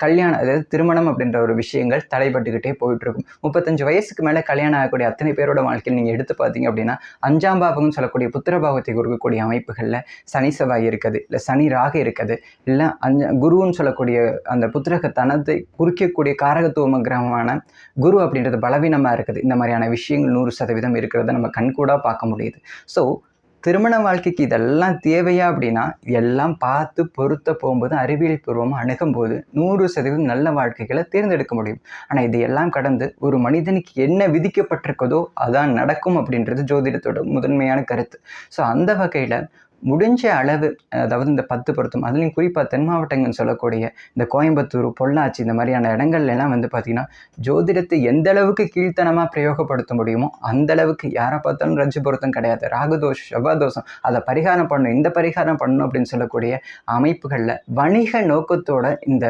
கல்யாணம் அதாவது திருமணம் அப்படின்ற ஒரு விஷயங்கள் தடைபட்டுக்கிட்டே போயிட்டுருக்கும். 35 வயசுக்கு மேலே கல்யாணம் ஆகக்கூடிய அத்தனை பேரோட வாழ்க்கையில் நீங்கள் எடுத்து பார்த்தீங்க அப்படின்னா 5ஆம் பாவம்னு சொல்லக்கூடிய புத்திரபாவத்தை கொடுக்கக்கூடிய அமைப்புகளில் சனி செவ்வாய் இருக்குது, இல்லை சனி ராகு இருக்குது, இல்லை குருன்னு சொல்லக்கூடிய அந்த புத்திரக தனத்தை குறிக்கக்கூடிய காரகத்துவ கிரகமான குரு அப்படின்றது பலவீனமாக இருக்குது. இந்த மாதிரியான விஷயங்கள் 100% இருக்கிறத நம்ம கண்கூடாக பார்க்க முடியுது. ஸோ திருமண வாழ்க்கைக்கு இதெல்லாம் தேவையா அப்படின்னா எல்லாம் பார்த்து பொருத்த போகும்போது அறிவியல் பூர்வமாக அணுகும்போது 100% நல்ல வாழ்க்கைகளை தேர்ந்தெடுக்க முடியும். ஆனால் இதையெல்லாம் கடந்து ஒரு மனிதனுக்கு என்ன விதிக்கப்பட்டிருக்கதோ அதான் நடக்கும் அப்படின்றது ஜோதிடத்தோட முதன்மையான கருத்து. ஸோ அந்த வகையில் முடிஞ்ச அளவு அதாவது இந்த 10 பொருத்தம் அதுலேயும் குறிப்பாக தென் மாவட்டங்கள்னு சொல்லக்கூடிய இந்த கோயம்புத்தூர், பொள்ளாச்சி இந்த மாதிரியான இடங்கள்லாம் பார்த்திங்கன்னா ஜோதிடத்தை எந்த அளவுக்கு கீழ்த்தனமாக பிரயோகப்படுத்த முடியுமோ அந்த அளவுக்கு யாரை பார்த்தாலும் ரஜ்ஜு பொருத்தம் கிடையாது, ராகுதோஷம், செவ்வாதோஷம், அதை பரிகாரம் பண்ணணும், இந்த பரிகாரம் பண்ணணும் அப்படின்னு சொல்லக்கூடிய அமைப்புகளில் வணிக நோக்கத்தோட இந்த